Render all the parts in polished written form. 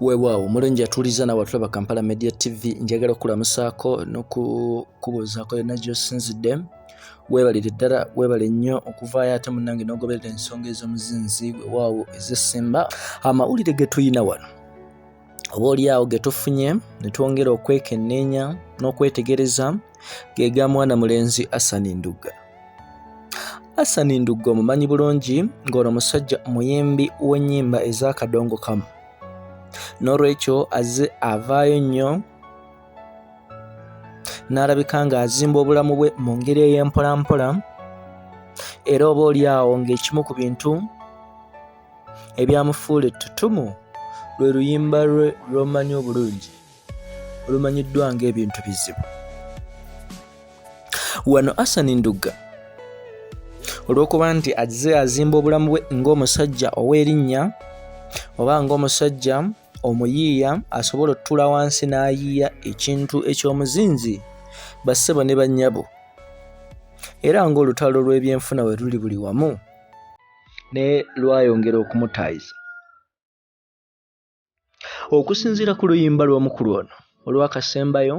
Weewaawo mulungi atuuliza nawe atulaba Kampala Media TV, njagala okulamusaako n'okukubuuzaako yonna gy'osinzidde. Weebalire ddala, weebale nnyo okuvaayo ate munnange n'ogoberera ensonga ez'omuzinzi weewaawo ezisimba. Amawulire ge tuyina wano oboolyawo ge tufunye ne twongera okwekenneenya n'okwetegereza ge ga mwana mulenzi Hassan Ndugga. Hassan Ndugga omumanyi bulungi ng'ono musajja muyimbi w'ennyimba ez'akadongo kamu. N'olwekyo azze avaayo nnyo n'alabika ng'azimba obulamu bwe mu ngeri ey'empolampola, era oboolyawo ng'ekimu ku bintu ebyamufuula ettutumu lwe luyimba lwe lw'omanyi obulungi olumanyiddwa ng'ebintu bizibu. Wano Hassan Ndugga olw'okuba nti azze azimba obulamu bwe ng'omusajja ow'erinnya oba ng'omusajja omuyiiya asobola otutuula wansi n'ayiiya ekintu eky'omuzinzi bassebo ne bannyabo, era ng'olutalo lw'ebyenfuna we luli buli wamu ne lwayongera okumutaayiza. Okusinziira ku luyimba lw'omukulu ono olwakasembayo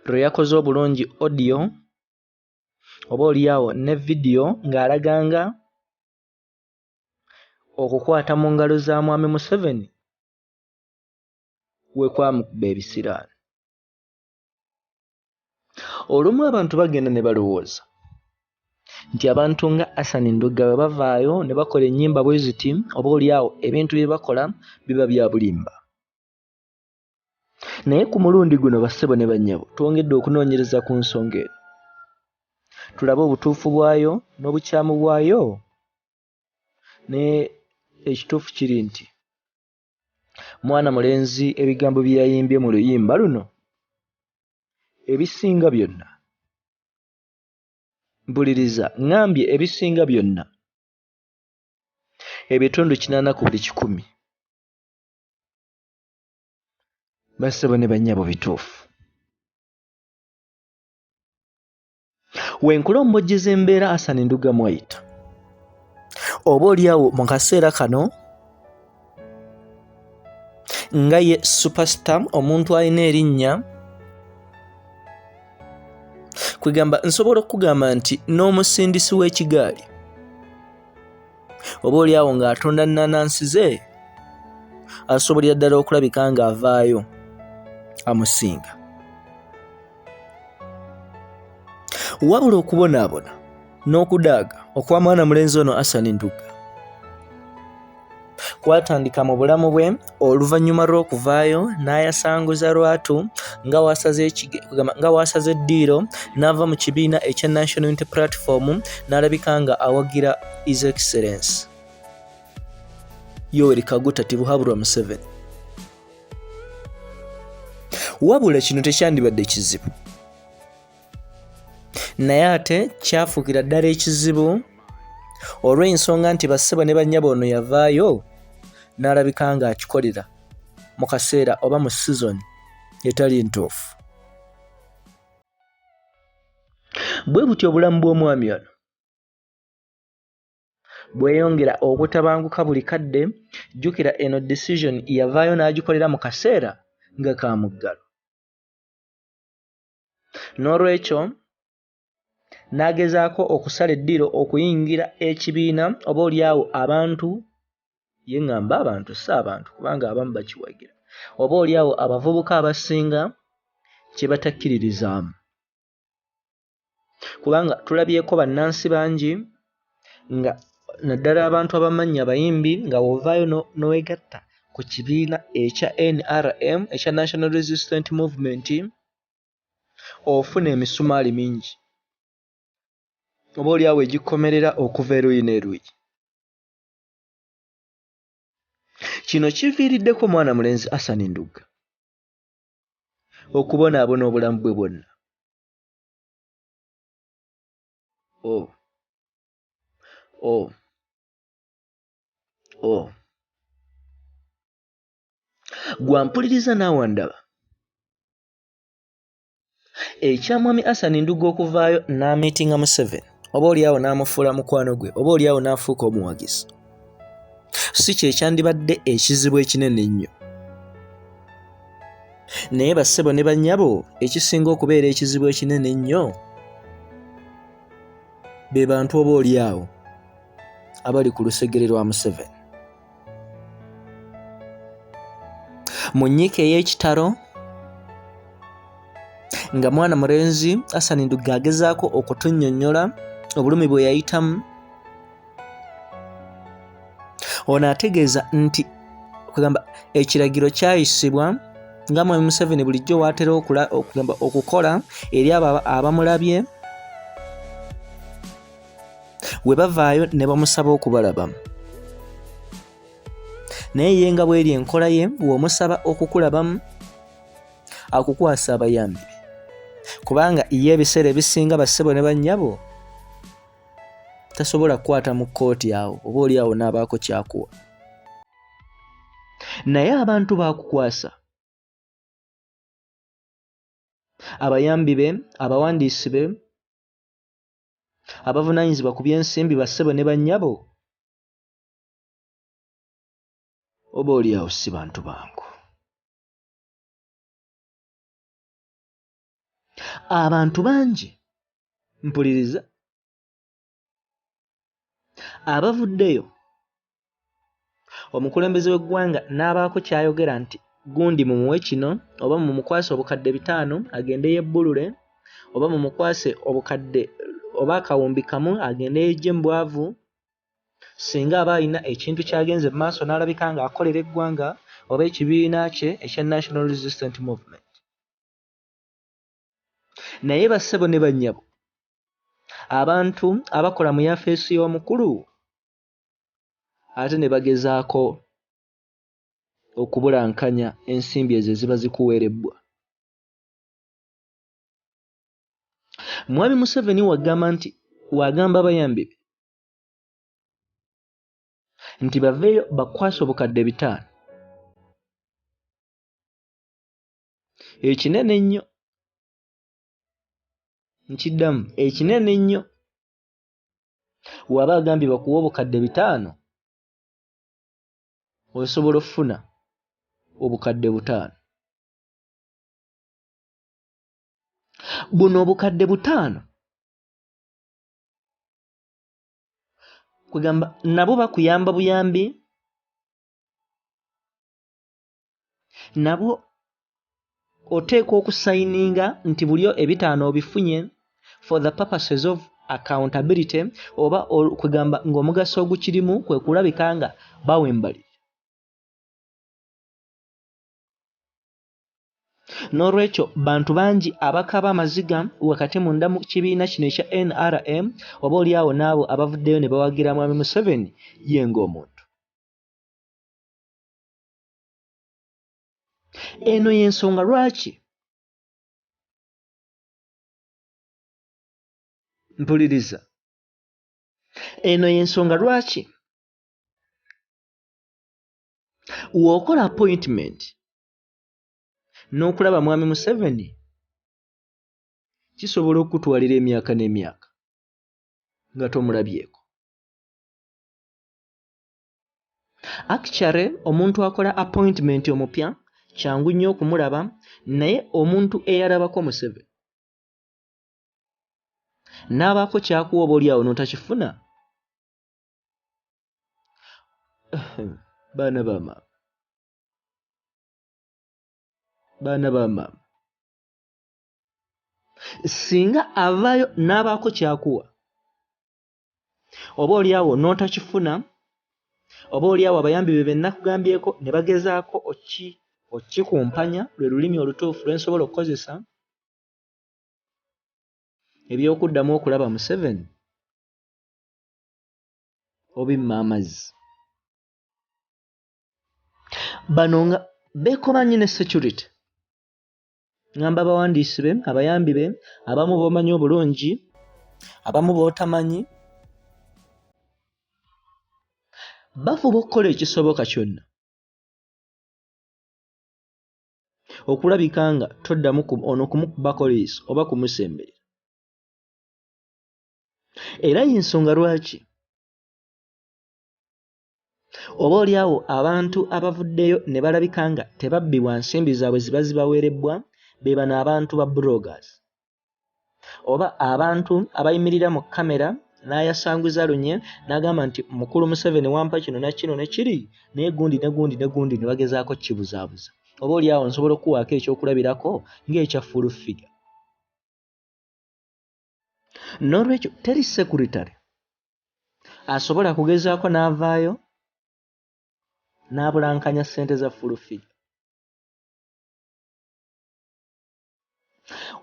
lwe yakoze obulungi audio oboolyawo ne vidiyo ng'alaga nga okukwata mu ngalo za mwami Museveni we kwamukuba Ebisiraani. Olumu abantu bagenda ne balowooza nti abantu nga Hassan Ndugga bwe bavaayo ne bakola ennyimba bwe ziti oboolyawo ebintu bye bakola biba bya bulimba. Naye ku mulundi guno bassebo ne bannyabo twongedde okunoonyereza ku nsonga eno, tulabe obutuufu bwayo n'obukyamu bwayo, ne ekituufu kiri nti mwana mulenzi ebigambo bye yayimbye mu luyimba luno ebisinga byonna, mpuliriza ngambye ebisinga byonna, ebitundu 80 ku buli 100 bassebo ne bannyabo bituufu. Wenkula omubojjeza embeera Hassan Ndugga mwayita, oboolyawo mu kaseera kano nga ye superstar, omuntu alina erinnya, kwegamba nsobola okugamba nti n'omusindisi w'ekigaali oboolyawo ng'atunda nnanansi ze asobolera ddala okulabika ng'avaayo amusinga. Wabula okubonaabona n'okudaaga okwa mwana mulenzi ono Hassan Ndugga kwatandika mu bulamu bwe oluvannyuma lw'okuvaayo n'ayasanguza lwatu nga waasaze eddiiro n'ava mu kibiina ekya National Unity Platform n'alabika nga awagira His Excellency Yoweri Kaguta Tibuhaburwa Museveni. Wabula kino tekyandibadde kizibu, naye ate kyafuukira ddala ekizibu olw'ensonga nti bassebo ne bannyabo ono yavaayo n'alabika ng'akikolera mu kaseera oba mu season etali ntuufu. Bwe butyo obulamu bw'omwami ono bweyongera okutabanguka buli kadde. Jjukira eno decision yavaayo n'agikolera mu kaseera nga ka muggalo, n'olwekyo n'agezaako okusala eddiiro okuyingira ekibiina oboolyawo abantu, ye ŋŋamba abantu si abantu kubanga abamu bakiwagira, oboolyawo abavubuka abasinga kye batakkiririzaamu, kubanga tulabyeko bannansi bangi nga naddala abantu abamanyi abayimbi nga wovaayo n'owegatta ku kibiina ekya NRM ekya National Resistance Movement ofuna emisumaali mingi oboolyawo egikomerera okuva eruuyi n'eruuyi. Kino kiviiriddeko mwana mulenzi Hassan Ndugga okubonaabona obulamu bwe bwonna. Gwampuliriza naawe ndaba ekyamwami Hassan Ndugga okuvaayo n'amiitinga Museveni oboolyawo n'amufuula mukwano gwe, oboolyawo n'afuuka omuwagizi. si kyekyandibadde ekizibu ekinene ennyo. Naye bassebo ne bannyabo, ekisinga okubeera ekizibu ekinene ennyo be bantu oboolyawo abali ku lusegere lwa Museveni. Mu nyiika ey'ekitalo nga mwana mulenzi Hassan Ndugga agezaako okutunnyonnyola obulumi bwe yayitamu, ono ategeeza nti kugamba ekiragiro kyayisibwa nga Mwami Museveni bulijjo waatera okukola eri abamulabye we bavaayo ne bamusaba okubalabamu. Naye ye nga bw'eri enkola ye, bw'omusaba okukulabamu akukwasa abayambi be, kubanga ye ebiseera ebisinga bassebo ne bannyabo tasobola kukwata mu kkooti awo, oba oli awo n'abaako kyakuwa. Naye abantu baakukwasa, abayambi be, abawandiisi be, abavunaanyizibwa ku by'ensimbi bassebo ne bannyabo, oba oli awo si bantu bangu. Abantu bangi, mpuliriza, abavuddeyo, omukulembeze w'eggwanga n'abaako ky'ayogera nti gundi mumuwe kino, oba mumukwase obukadde 5 agende yebbulule, oba mumukwase obukadde oba akawumbi kamu agende yejje mu bwavu, singa aba alina ekintu ky'agenze mu maaso n'alabika ng'akolera eggwanga oba ekibiina kye ekya National Resistance Movement. Naye bassebo ne bannyabo, abantu abakola mu yafeesi y'omukulu ate ne bagezaako okubulankanya ensimbi ezo eziba zikuweerebbwa. Mwami Museveni wagamba abayambi be nti baveeyo bakwase obukadde 5. Ekinene nnyo, nkiddamu, ekinene nnyo. Waba agambye bakuwa obukadde 5, osobola okufuna obukadde 5. Buno obukadde 5 kugamba nabo bakuyamba buyambi, nabo oteekwa okusayininga nti buli 5 obifunye for the purposes of accountability, oba kugamba ng'omugaso ogukirimu kwe kulabika nga bawembalira. N'olwekyo bantu bangi abakaba amaziga wakati munda mu kibiina kino ekya NRM, oba oli awo n'abo abavuddeyo ne bawagira Mwami Museveni ye ng'omuntu. Eno y'ensonga lwaki mpuliriza, eno y'ensonga lwaki w'okola appointment n'okulaba Mwami Museveni kisobola okutwalira emyaka n'emyaka nga tomulabyeko. Actually omuntu akola appointment omupya kyangu nnyo okumulaba, naye omuntu eyalabako Museveni n'abaako kyakuwa oba oli awo n'otakifuna, baana bamaama, singa avaayo n'abaako kyakuwa oba oli awo n'otakifuna, oba oli awo abayambi be bennakugambyeko ne bagezaako okikumpanya, lwe lulimi olutuufu lwe nsobola okukozesa, eby'okuddamu okulaba Museveni obimma amazzi. Bano nga beekoma nnyo ne security, ngamba abawandiisi be, abayambi be, abamu b'omanyi obulungi, abamu b'otamanyi, bafuba okukola ekisoboka kyonna okulabika nga toddamu ono kumukubako liiso oba kumusemberera. Era y'ensonga lwaki oba oliawo abantu abavuddeyo ne balabika nga tebabbibwa nsimbi zaabwe ziba zibaweerebbwa be bano abantu ba bloggers oba abantu abayimirira mu kamera n'ayasanguza lunye n'agamba nti mukulu Museveni wampa kino na kino ne kiri naye gundi ne bagezaako kibuzaabuza oba oliawo nsobola okuwaako ekyokulabirako ng'ekya full figure. N'olwekyo teri secretary asobola kugezaako n'avaayo n'abulankanya ssente za full figure.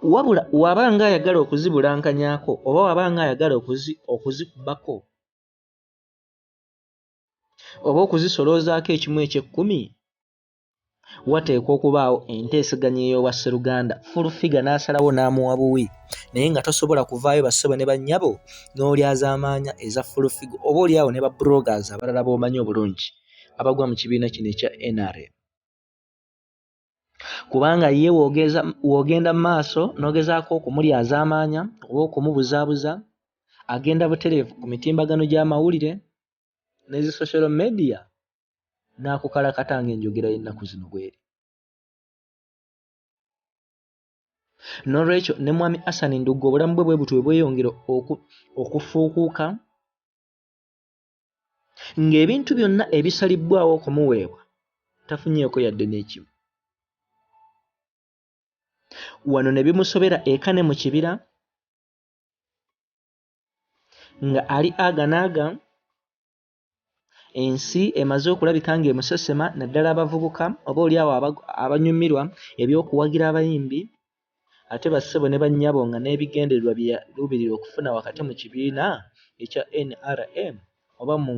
Wabula wabanga ayagala okuzibulankanyako oba wabanga ayagala okuzikubako oba okuzisoloozaako ekimu eky'ekkumi wateekwa okubaawo enteeseganya ey'obwa Sseruganda full figure n'asalawo n'amuwa buwi naye nga tosobola kuvaayo bassebo ne bannyabo n'olyazaamaanya eza full figure oba oliawo ne ba bloggers abalala b'omanyi obulungi abagwa mu kibiina kino ekya NRM. Kubanga ye w'ogenda mu maaso n'ogezaako okumulyazaamaanya oba okumubuzaabuza agenda butereevu ku mitimbagano gy'amawulire n'ezi social media n'akukalakata ng'enjogera y'ennaku zino bw'eri. N'olwekyo ne mwami Hassan Ndugga obulamu bwe butyo bwe bweyongera okufuukuuka ng'ebintu byonna ebisalibbwawo okumuweebwa tafunyeeko yadde n'ekimu. Wano ne bimusobera eka ne mu kibira nga ali aganaaga ensi emaze okulabika ng'emusesema naddala abavubuka oba oliawo abanyumirwa eby'okuwagira abayimbi ate bassebo ne bannyabo nga n'ebigendererwa bye yaluubirira okufuna wakati mu kibiina ekya NRM oba mu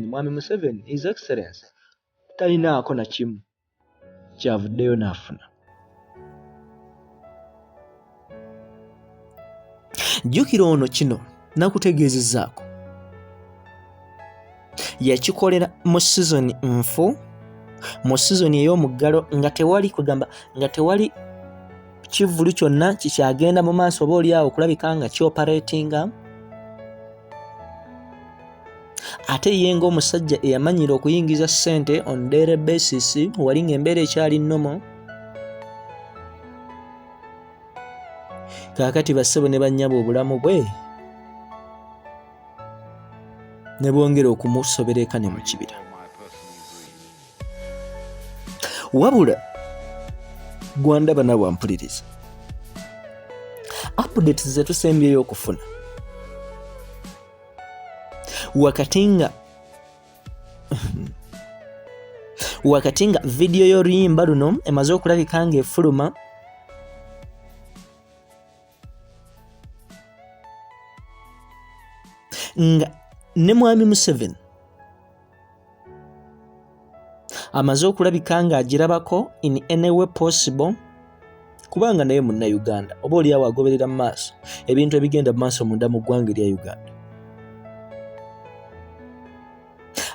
mwami Museveni His Excellency talinaako na kimu kyavuddeyo n'afuna. Jjukira ono kino nakutegeezezzaako yakikolera mu sizoni nfu mu sizoni ey'omuggalo nga tewali kivulu kyonna kikyagenda mu maaso oba oliawo okulabika nga kyoperatinga ate ye ng'omusajja eyamanyira okuyingiza ssente on daily basis wali ng'embeera ekyali nnomo kaakati bassebo ne bannyaba obulamu bwe ne bwongera okumusobera eka ne mu kibira. Wabula gwandaba nawe wampuliriza updates ze tusembyeyo okufuna wakati nga vidiyo y'Oluyimba luno emaze okulabika ng'efuluma nga ne mwami Museveni amaze okulabika ng'agirabako in any way possible kubanga naye Munnayuganda oba oliawo agoberera mu maaso ebintu ebigenda mu maaso munda mu ggwanga erya Uganda.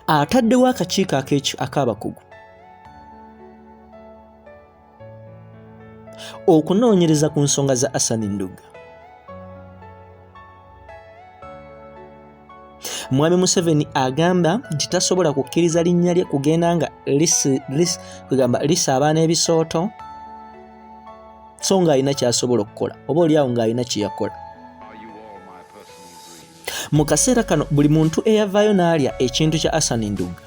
Ataddewo akakiiko ak'abakugu okunoonyereza ku nsonga za Hassan Ndugga. Mwami Museveni agamba nti tasobola kukkiriza linnya lye kugenda nga lisaabana ebisooto so ng'alina ky'asobola okukola oba oliawo ng'alina kye yakola. Mu kaseera kano buli muntu eyavaayo n'alya ekintu kya Hassan Ndugga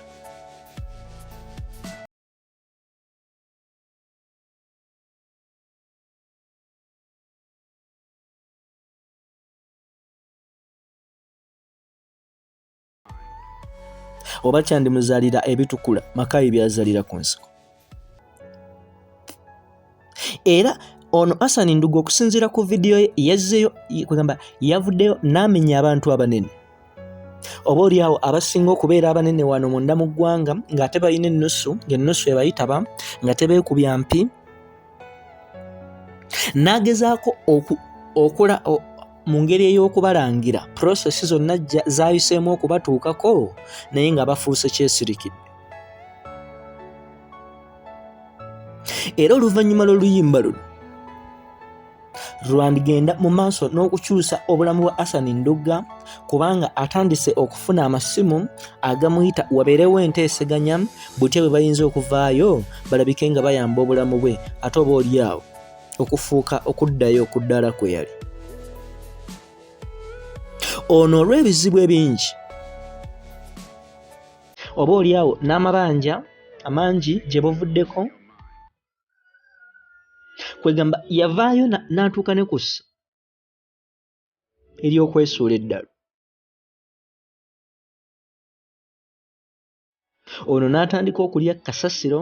oba kyandimuzaalira ebitukula makayi byazaalira ku nsiko. Era ono Hassan Ndugga okusinziira ku vidiyo ye yazzeeyo kugamba yavuddeyo n'amenya abantu abanene oba oliawo abasinga okubeera abanene wano munda mu ggwanga ng'ate balina ennusu ng'ennusu ebayitaba nga tebeekubya mpi n'agezaako okola mu ngeri ey'okubalangira prosesi zonna zaayiseemu okubatuukako naye nga bafuuse kyesirikidde. Era oluvannyuma lw'Oluyimba luno lwandigenda mu maaso n'okukyusa obulamu bwa Hassan Ndugga kubanga atandise okufuna amasimu agamuyita wabeerewo enteeseganya butya bwe bayinza okuvaayo balabike nga bayamba obulamu bwe ate oba oliawo okufuuka okuddayo ku ddala kwe yali. Ono olw'ebizibu ebingi oba oliawo n'amabanja amangi gye buvuddeko kwegamba yavaayo n'atuuka ne kussa ery'okwesuula eddalo. Ono n'atandika okulya kasasiro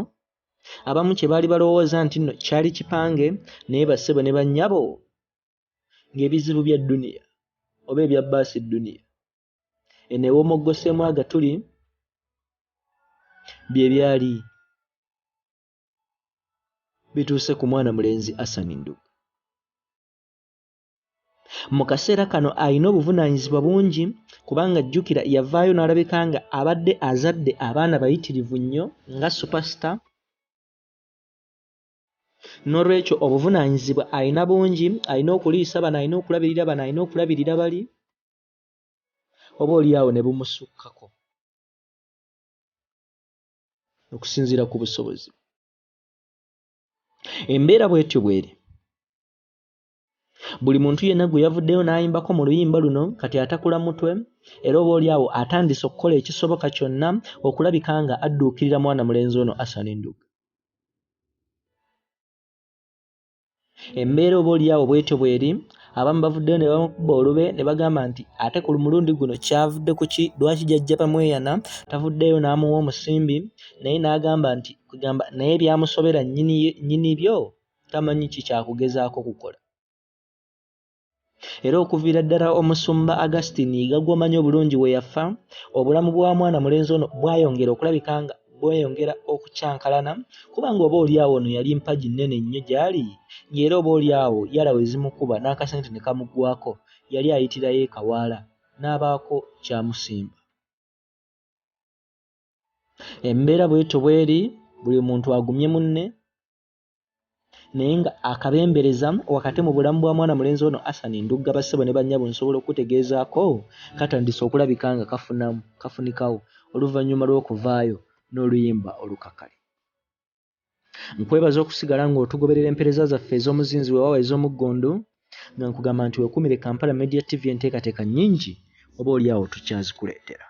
abamu kye baali balowooza nti nno kyali kipange naye bassebo ne bannyabo ng'ebizibu bya dduniya oba ebya bbaasi dduniya eneewomoggoseemu agatuli bye byali bituuse ku mwana mulenzi Hassan Ndugga. Mu kaseera kano alina obuvunaanyizibwa bungi kubanga jjukira yavaayo n'alabika nga abadde azadde abaana bayitirivu nnyo nga superstar. N'olwekyo obuvunaanyizibwa alina bungi, alina okuliisa bano, alina okulabirira bano, alina okulabirira bali, oba oliawo ne bumusukkako okusinziira ku busobozi. Embeera bw'etyo bw'eri. Buli muntu yenna gwe yavuddeyo n'ayimbako mu luyimba luno kati atakula mutwe era oba oliawo atandise okukola ekisoboka kyonna okulabika nga adduukirira mwana mulenzi ono Hassan Ndugga. Embeera oba oliawo bw'etyo bw'eri, abamu bavuddeyo ne bamukuba olube ne bagamba nti ate ku mulundi guno kyavudde ku ki, lwaki jjajja bamweyana tavuddeyo n'amuwa omusimbi, naye n'agamba nti kugamba naye byamusobera nnyini byo tamanyi ki kyakugezaako kukola. Era okuviira ddala omusumba Augustine Igagwomanyi obulungi we yafa, obulamu bwa mwana mulenzi ono bwayongera okulabika nga bweyongera okukyankalana kubanga oba oliawo ono yali mpagi nnene nnyo gy'ali ng'era oba oliawo yalawe zimukuba n'akasente ne kamuggwako yali ayitirayo ekawaala n'abaako kyamusimba. Embeera bw'etyo bw'eri, buli muntu agumye munne naye nga akabembereza wakati mu bulamu bwa mwana mulenzi ono Hassan Ndugga bassebo ne bannyabo nsobola okutegeezaako katandise okulabika nga kafunikawo oluvannyuma lw'okuvaayo n'oluyimba olukakali. Nkwebaza okusigala ng'otugoberera empeereza zaffe ez'omuzinzi weewaawo ez'omuggundu nga nkugamba nti weekuumire Kampala Media TV enteekateeka nnyingi oba oliawo tukyazikuleetera.